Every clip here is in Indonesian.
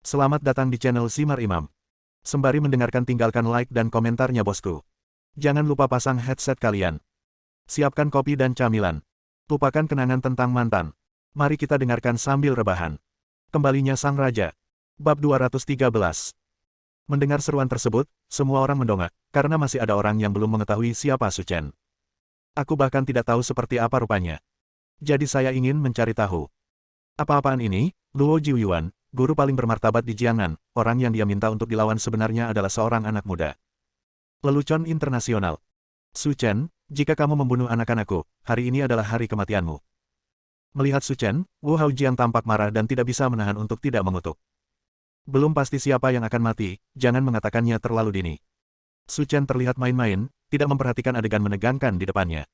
Selamat datang di channel Simar Imam. Sembari mendengarkan tinggalkan like dan komentarnya bosku. Jangan lupa pasang headset kalian. Siapkan kopi dan camilan. Lupakan kenangan tentang mantan. Mari kita dengarkan sambil rebahan. Kembalinya Sang Raja. Bab 213. Mendengar seruan tersebut, semua orang mendongak, karena masih ada orang yang belum mengetahui siapa Su Chen. Aku bahkan tidak tahu seperti apa rupanya. Jadi saya ingin mencari tahu. Apa-apaan ini? Luo Jiuyuan, guru paling bermartabat di Jiangnan, orang yang dia minta untuk dilawan sebenarnya adalah seorang anak muda. Lelucon internasional. Su Chen, jika kamu membunuh anak-anakku, hari ini adalah hari kematianmu. Melihat Su Chen, Wu Haojiang tampak marah dan tidak bisa menahan untuk tidak mengutuk. Belum pasti siapa yang akan mati, jangan mengatakannya terlalu dini. Su Chen terlihat main-main, tidak memperhatikan adegan menegangkan di depannya.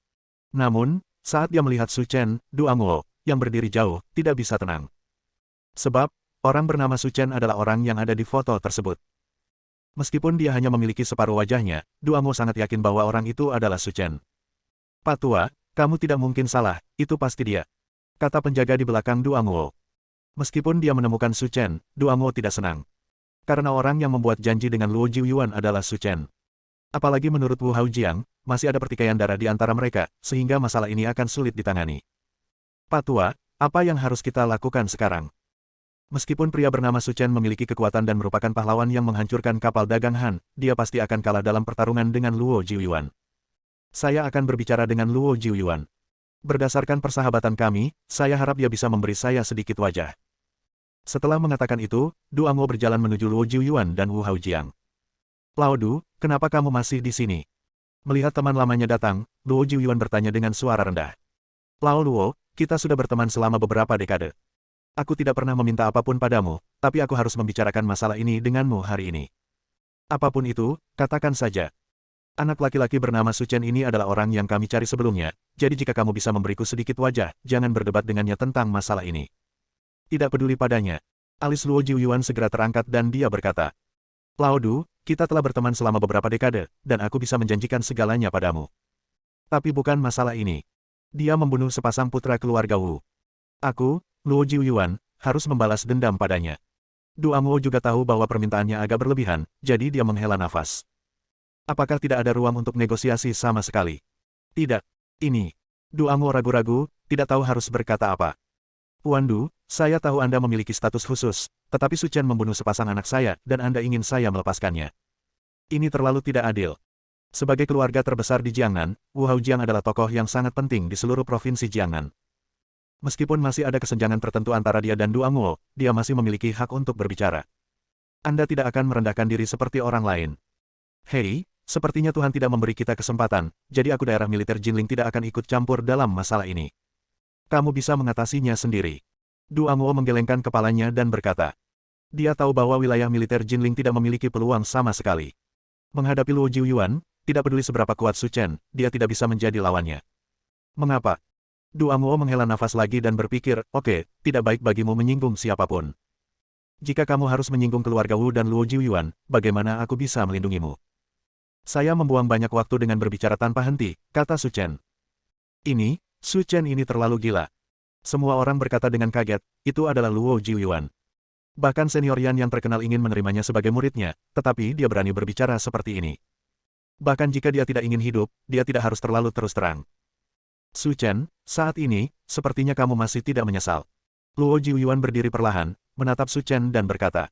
Namun, saat dia melihat Su Chen, Duanguo, yang berdiri jauh, tidak bisa tenang. Sebab, orang bernama Su Chen adalah orang yang ada di foto tersebut. Meskipun dia hanya memiliki separuh wajahnya, Duanguo sangat yakin bahwa orang itu adalah Su Chen. Pak Tua, kamu tidak mungkin salah, itu pasti dia. Kata penjaga di belakang Duanguo. Meskipun dia menemukan Su Chen, Duanguo tidak senang. Karena orang yang membuat janji dengan Luo Jiuyuan adalah Su Chen. Apalagi menurut Wu Haojiang, masih ada pertikaian darah di antara mereka, sehingga masalah ini akan sulit ditangani. Pak Tua, apa yang harus kita lakukan sekarang? Meskipun pria bernama Su Chen memiliki kekuatan dan merupakan pahlawan yang menghancurkan kapal dagang Han, dia pasti akan kalah dalam pertarungan dengan Luo Jiuyuan. Saya akan berbicara dengan Luo Jiuyuan. Berdasarkan persahabatan kami, saya harap dia bisa memberi saya sedikit wajah. Setelah mengatakan itu, Duanguo berjalan menuju Luo Jiuyuan dan Wu Haojiang. Lao Du, kenapa kamu masih di sini? Melihat teman lamanya datang, Luo Jiuyuan bertanya dengan suara rendah. Lao Luo, kita sudah berteman selama beberapa dekade. Aku tidak pernah meminta apapun padamu, tapi aku harus membicarakan masalah ini denganmu hari ini. Apapun itu, katakan saja. Anak laki-laki bernama Su Chen ini adalah orang yang kami cari sebelumnya, jadi jika kamu bisa memberiku sedikit wajah, jangan berdebat dengannya tentang masalah ini. Tidak peduli padanya. Alis Luo Jiuyuan segera terangkat dan dia berkata, Lao Du, kita telah berteman selama beberapa dekade, dan aku bisa menjanjikan segalanya padamu. Tapi bukan masalah ini. Dia membunuh sepasang putra keluarga Wu. Aku, Luo Jiuyuan, harus membalas dendam padanya. Duanguo juga tahu bahwa permintaannya agak berlebihan, jadi dia menghela nafas. Apakah tidak ada ruang untuk negosiasi sama sekali? Tidak. Ini. Duanguo ragu-ragu, tidak tahu harus berkata apa. Puan Du, saya tahu Anda memiliki status khusus, tetapi Su Chen membunuh sepasang anak saya dan Anda ingin saya melepaskannya. Ini terlalu tidak adil. Sebagai keluarga terbesar di Jiangnan, Wu Haojiang adalah tokoh yang sangat penting di seluruh provinsi Jiangnan. Meskipun masih ada kesenjangan tertentu antara dia dan Duanguo, dia masih memiliki hak untuk berbicara. Anda tidak akan merendahkan diri seperti orang lain. Hei, sepertinya Tuhan tidak memberi kita kesempatan, jadi aku daerah militer Jinling tidak akan ikut campur dalam masalah ini. Kamu bisa mengatasinya sendiri. Duanguo menggelengkan kepalanya dan berkata. Dia tahu bahwa wilayah militer Jinling tidak memiliki peluang sama sekali. Menghadapi Luo Jiuyuan, tidak peduli seberapa kuat Su Chen, dia tidak bisa menjadi lawannya. Mengapa? Duanguo menghela nafas lagi dan berpikir, oke, tidak baik bagimu menyinggung siapapun. Jika kamu harus menyinggung keluarga Wu dan Luo Jiuyuan, bagaimana aku bisa melindungimu? Saya membuang banyak waktu dengan berbicara tanpa henti, kata Su Chen. Su Chen ini terlalu gila. Semua orang berkata dengan kaget, itu adalah Luo Jiuyuan. Bahkan senior Yan yang terkenal ingin menerimanya sebagai muridnya, tetapi dia berani berbicara seperti ini. Bahkan jika dia tidak ingin hidup, dia tidak harus terlalu terus terang. Su Chen, saat ini, sepertinya kamu masih tidak menyesal. Luo Jiuyuan berdiri perlahan, menatap Su Chen dan berkata,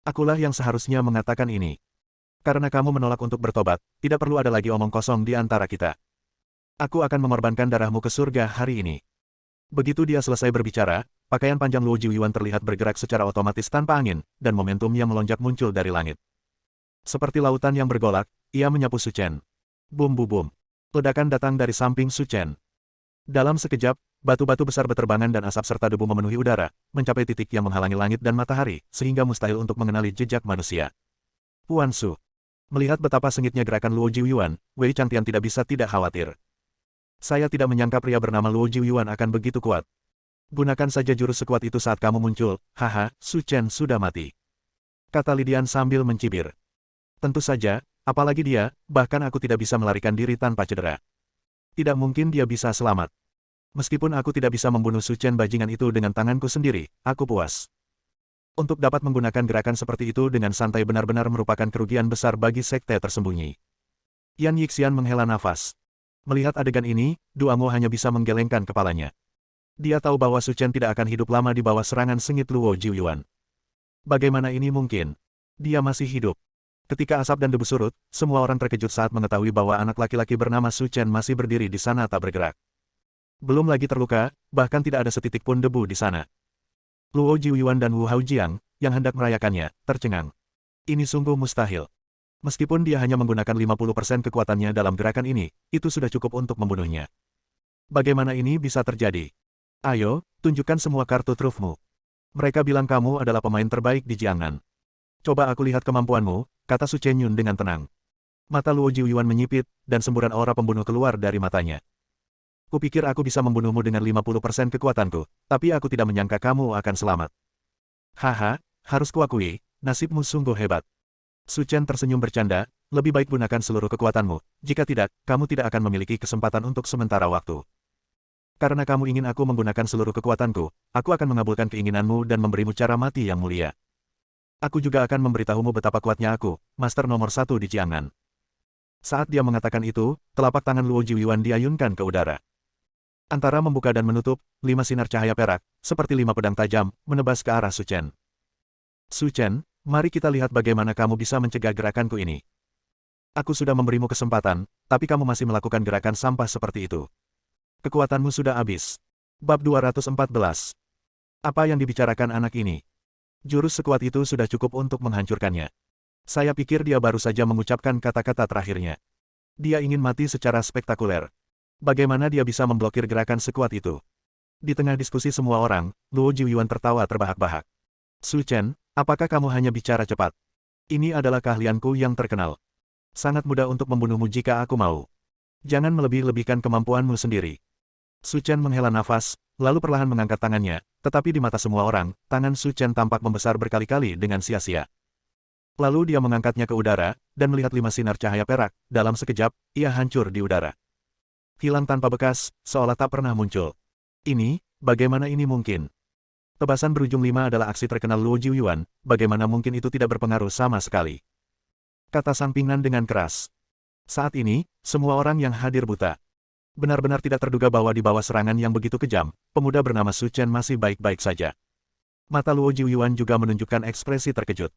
akulah yang seharusnya mengatakan ini. Karena kamu menolak untuk bertobat, tidak perlu ada lagi omong kosong di antara kita. Aku akan mengorbankan darahmu ke surga hari ini. Begitu dia selesai berbicara, pakaian panjang Luo Jiuyuan terlihat bergerak secara otomatis tanpa angin, dan momentum yang melonjak muncul dari langit. Seperti lautan yang bergolak, ia menyapu Su Chen. Bum bum bum. Ledakan datang dari samping Su Chen. Dalam sekejap, batu-batu besar beterbangan dan asap serta debu memenuhi udara, mencapai titik yang menghalangi langit dan matahari, sehingga mustahil untuk mengenali jejak manusia. Puan Su. Melihat betapa sengitnya gerakan Luo Jiuyuan, Wei Changtian tidak bisa tidak khawatir. Saya tidak menyangka pria bernama Luo Jiuyuan akan begitu kuat. Gunakan saja jurus sekuat itu saat kamu muncul, haha, Su Chen sudah mati. Kata Lidian sambil mencibir. Tentu saja, apalagi dia, bahkan aku tidak bisa melarikan diri tanpa cedera. Tidak mungkin dia bisa selamat. Meskipun aku tidak bisa membunuh Su Chen bajingan itu dengan tanganku sendiri, aku puas. Untuk dapat menggunakan gerakan seperti itu dengan santai benar-benar merupakan kerugian besar bagi sekte tersembunyi. Yan Yixian menghela nafas. Melihat adegan ini, Duango hanya bisa menggelengkan kepalanya. Dia tahu bahwa Su Chen tidak akan hidup lama di bawah serangan sengit Luo Jiuyuan. Bagaimana ini mungkin? Dia masih hidup. Ketika asap dan debu surut, semua orang terkejut saat mengetahui bahwa anak laki-laki bernama Su Chen masih berdiri di sana tak bergerak. Belum lagi terluka, bahkan tidak ada setitik pun debu di sana. Luo Jiuyuan dan Wu Haojiang, yang hendak merayakannya, tercengang. Ini sungguh mustahil. Meskipun dia hanya menggunakan 50% kekuatannya dalam gerakan ini, itu sudah cukup untuk membunuhnya. Bagaimana ini bisa terjadi? Ayo, tunjukkan semua kartu trufmu. Mereka bilang kamu adalah pemain terbaik di Jiangnan. Coba aku lihat kemampuanmu, kata Su Chenyun dengan tenang. Mata Luo Jiuyuan menyipit, dan semburan aura pembunuh keluar dari matanya. Kupikir aku bisa membunuhmu dengan 50% kekuatanku, tapi aku tidak menyangka kamu akan selamat. Haha, harus kuakui, nasibmu sungguh hebat. Su Chen tersenyum bercanda, lebih baik gunakan seluruh kekuatanmu, jika tidak, kamu tidak akan memiliki kesempatan untuk sementara waktu. Karena kamu ingin aku menggunakan seluruh kekuatanku, aku akan mengabulkan keinginanmu dan memberimu cara mati yang mulia. Aku juga akan memberitahumu betapa kuatnya aku, Master nomor 1 di Jiangnan. Saat dia mengatakan itu, telapak tangan Luo Jiuyuan diayunkan ke udara. Antara membuka dan menutup, 5 sinar cahaya perak, seperti 5 pedang tajam, menebas ke arah Su Chen. Su Chen, mari kita lihat bagaimana kamu bisa mencegah gerakanku ini. Aku sudah memberimu kesempatan, tapi kamu masih melakukan gerakan sampah seperti itu. Kekuatanmu sudah habis. Bab 214. Apa yang dibicarakan anak ini? Jurus sekuat itu sudah cukup untuk menghancurkannya. Saya pikir dia baru saja mengucapkan kata-kata terakhirnya. Dia ingin mati secara spektakuler. Bagaimana dia bisa memblokir gerakan sekuat itu? Di tengah diskusi semua orang, Luo Jiuyuan tertawa terbahak-bahak. Su Chen, apakah kamu hanya bicara cepat? Ini adalah keahlianku yang terkenal. Sangat mudah untuk membunuhmu jika aku mau. Jangan melebih-lebihkan kemampuanmu sendiri. Su Chen menghela nafas, lalu perlahan mengangkat tangannya, tetapi di mata semua orang, tangan Su Chen tampak membesar berkali-kali dengan sia-sia. Lalu dia mengangkatnya ke udara, dan melihat 5 sinar cahaya perak, dalam sekejap, ia hancur di udara. Hilang tanpa bekas, seolah tak pernah muncul. Ini, bagaimana ini mungkin? Tebasan berujung 5 adalah aksi terkenal Luo Jiuyuan, bagaimana mungkin itu tidak berpengaruh sama sekali? Kata Sang Pingnan dengan keras. Saat ini, semua orang yang hadir buta. Benar-benar tidak terduga bahwa di bawah serangan yang begitu kejam, pemuda bernama Su Chen masih baik-baik saja. Mata Luo Jiuyuan juga menunjukkan ekspresi terkejut.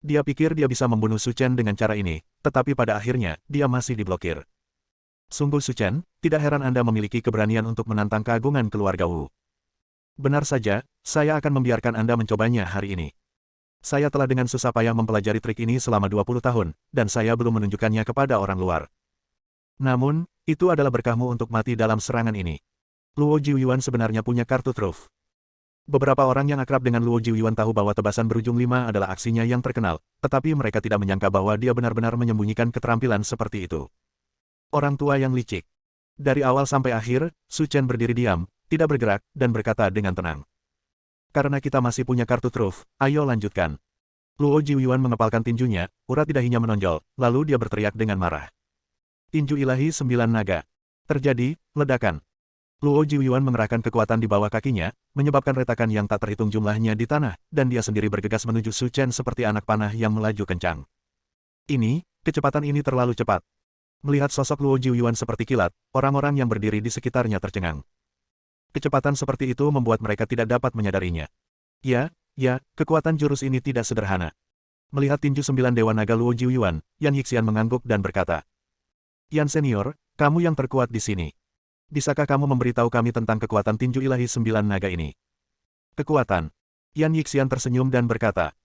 Dia pikir dia bisa membunuh Su Chen dengan cara ini, tetapi pada akhirnya, dia masih diblokir. Sungguh Su Chen, tidak heran Anda memiliki keberanian untuk menantang keagungan keluarga Wu. Benar saja, saya akan membiarkan Anda mencobanya hari ini. Saya telah dengan susah payah mempelajari trik ini selama 20 tahun, dan saya belum menunjukkannya kepada orang luar. Namun, itu adalah berkahmu untuk mati dalam serangan ini. Luo Jiuyuan sebenarnya punya kartu truf. Beberapa orang yang akrab dengan Luo Jiuyuan tahu bahwa tebasan berujung 5 adalah aksinya yang terkenal, tetapi mereka tidak menyangka bahwa dia benar-benar menyembunyikan keterampilan seperti itu. Orang tua yang licik. Dari awal sampai akhir, Su Chen berdiri diam, tidak bergerak, dan berkata dengan tenang. Karena kita masih punya kartu truf, ayo lanjutkan. Luo Jiuyuan mengepalkan tinjunya, urat di dahinya menonjol, lalu dia berteriak dengan marah. Tinju ilahi 9 naga. Terjadi, ledakan. Luo Jiuyuan mengerahkan kekuatan di bawah kakinya, menyebabkan retakan yang tak terhitung jumlahnya di tanah, dan dia sendiri bergegas menuju Su Chen seperti anak panah yang melaju kencang. Kecepatan ini terlalu cepat. Melihat sosok Luo Jiuyuan seperti kilat, orang-orang yang berdiri di sekitarnya tercengang. Kecepatan seperti itu membuat mereka tidak dapat menyadarinya. Ya, kekuatan jurus ini tidak sederhana. Melihat tinju 9 Dewa Naga Luo Jiuyuan, Yan Yixian mengangguk dan berkata, Yan Senior, kamu yang terkuat di sini. Bisakah kamu memberitahu kami tentang kekuatan tinju ilahi 9 naga ini? Kekuatan. Yan Yixian tersenyum dan berkata,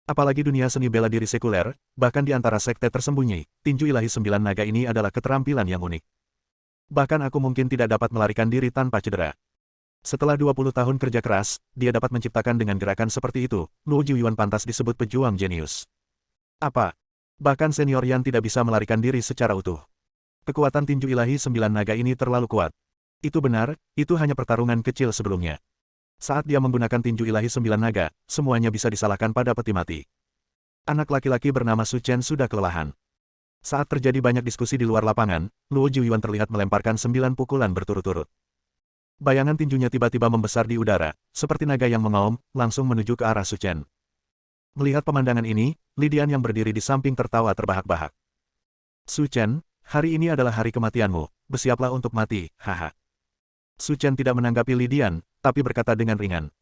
apalagi dunia seni bela diri sekuler, bahkan di antara sekte tersembunyi, tinju ilahi 9 naga ini adalah keterampilan yang unik. Bahkan aku mungkin tidak dapat melarikan diri tanpa cedera. Setelah 20 tahun kerja keras, dia dapat menciptakan dengan gerakan seperti itu, Luo Jiuyuan pantas disebut pejuang jenius. Apa? Bahkan senior Yan tidak bisa melarikan diri secara utuh. Kekuatan tinju ilahi 9 naga ini terlalu kuat. Itu benar, itu hanya pertarungan kecil sebelumnya. Saat dia menggunakan tinju ilahi 9 naga, semuanya bisa disalahkan pada peti mati. Anak laki-laki bernama Su Chen sudah kelelahan. Saat terjadi banyak diskusi di luar lapangan, Luo Jiuyuan terlihat melemparkan 9 pukulan berturut-turut. Bayangan tinjunya tiba-tiba membesar di udara, seperti naga yang mengaum, langsung menuju ke arah Su Chen. Melihat pemandangan ini, Lidian yang berdiri di samping tertawa terbahak-bahak. Su Chen, hari ini adalah hari kematianmu, bersiaplah untuk mati, haha. Su Chen tidak menanggapi Lidian, tapi berkata dengan ringan.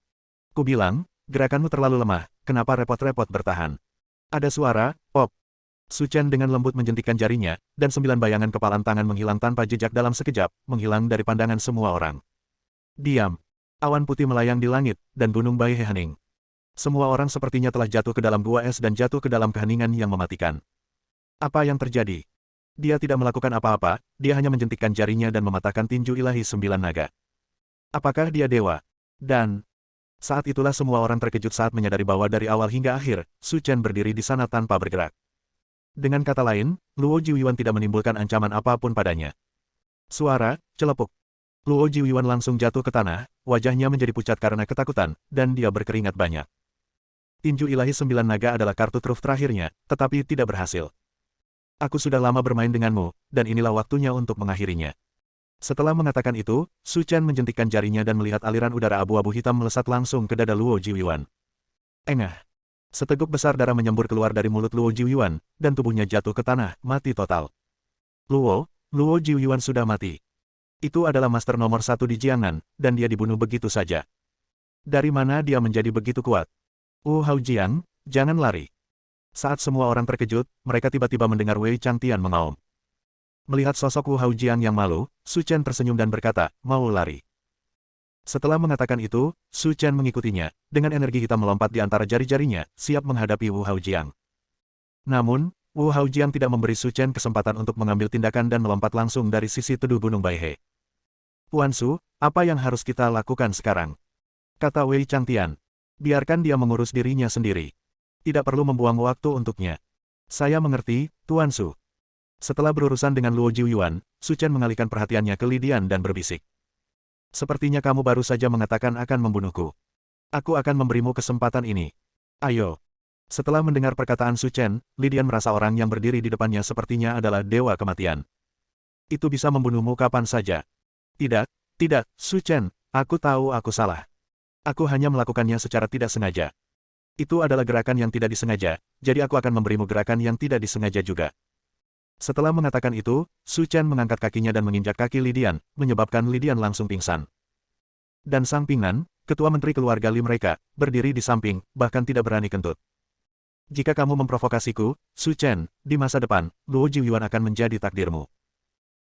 Ku bilang, gerakanmu terlalu lemah, kenapa repot-repot bertahan? Ada suara, pop. Su Chen dengan lembut menjentikkan jarinya, dan 9 bayangan kepalan tangan menghilang tanpa jejak dalam sekejap, menghilang dari pandangan semua orang. Diam. Awan putih melayang di langit, dan Gunung Baihe hening. Semua orang sepertinya telah jatuh ke dalam gua es dan jatuh ke dalam keheningan yang mematikan. Apa yang terjadi? Dia tidak melakukan apa-apa, dia hanya menjentikkan jarinya dan mematahkan tinju ilahi 9 naga. Apakah dia dewa? Dan saat itulah semua orang terkejut saat menyadari bahwa dari awal hingga akhir, Su Chen berdiri di sana tanpa bergerak. Dengan kata lain, Luo Jiuyuan tidak menimbulkan ancaman apapun padanya. Suara, celepuk. Luo Jiuyuan langsung jatuh ke tanah, wajahnya menjadi pucat karena ketakutan, dan dia berkeringat banyak. Tinju ilahi 9 naga adalah kartu truf terakhirnya, tetapi tidak berhasil. Aku sudah lama bermain denganmu, dan inilah waktunya untuk mengakhirinya. Setelah mengatakan itu, Su Chen menjentikkan jarinya dan melihat aliran udara abu-abu hitam melesat langsung ke dada Luo Jiuyuan. Engah. Seteguk besar darah menyembur keluar dari mulut Luo Jiuyuan, dan tubuhnya jatuh ke tanah, mati total. Luo Jiuyuan sudah mati. Itu adalah master nomor 1 di Jiangnan, dan dia dibunuh begitu saja. Dari mana dia menjadi begitu kuat? Hao Jiang, jangan lari. Saat semua orang terkejut, mereka tiba-tiba mendengar Wei Changtian mengaum. Melihat sosok Hao Jiang yang malu, Su Chen tersenyum dan berkata, mau lari. Setelah mengatakan itu, Su Chen mengikutinya, dengan energi hitam melompat di antara jari-jarinya, siap menghadapi Hao Jiang. Namun, Hao Jiang tidak memberi Su Chen kesempatan untuk mengambil tindakan dan melompat langsung dari sisi teduh Gunung Baihe. Tuan Su, apa yang harus kita lakukan sekarang? Kata Wei Changtian. Biarkan dia mengurus dirinya sendiri. Tidak perlu membuang waktu untuknya. Saya mengerti, Tuan Su. Setelah berurusan dengan Luo Jiuyuan, Su Chen mengalihkan perhatiannya ke Lidian dan berbisik. Sepertinya kamu baru saja mengatakan akan membunuhku. Aku akan memberimu kesempatan ini. Ayo. Setelah mendengar perkataan Su Chen, Lidian merasa orang yang berdiri di depannya sepertinya adalah dewa kematian. Itu bisa membunuhmu kapan saja. Tidak, Su Chen, aku tahu aku salah. Aku hanya melakukannya secara tidak sengaja. Itu adalah gerakan yang tidak disengaja, jadi aku akan memberimu gerakan yang tidak disengaja juga. Setelah mengatakan itu, Su Chen mengangkat kakinya dan menginjak kaki Lidian, menyebabkan Lidian langsung pingsan. Dan Sang Pingnan, ketua menteri keluarga Li mereka, berdiri di samping, bahkan tidak berani kentut. Jika kamu memprovokasiku, Su Chen, di masa depan, Luo Jiuyuan akan menjadi takdirmu.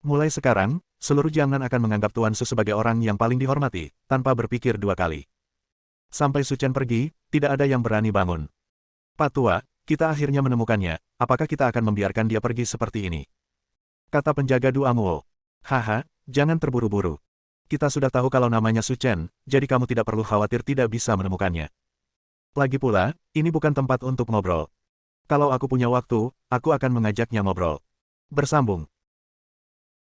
Mulai sekarang, seluruh Jiangnan akan menganggap Tuan Su sebagai orang yang paling dihormati, tanpa berpikir 2 kali. Sampai Su Chen pergi, tidak ada yang berani bangun. Pak Tua, kita akhirnya menemukannya, apakah kita akan membiarkan dia pergi seperti ini? Kata penjaga Duangwo. Haha, jangan terburu-buru. Kita sudah tahu kalau namanya Su Chen, jadi kamu tidak perlu khawatir tidak bisa menemukannya. Lagi pula, ini bukan tempat untuk ngobrol. Kalau aku punya waktu, aku akan mengajaknya ngobrol. Bersambung.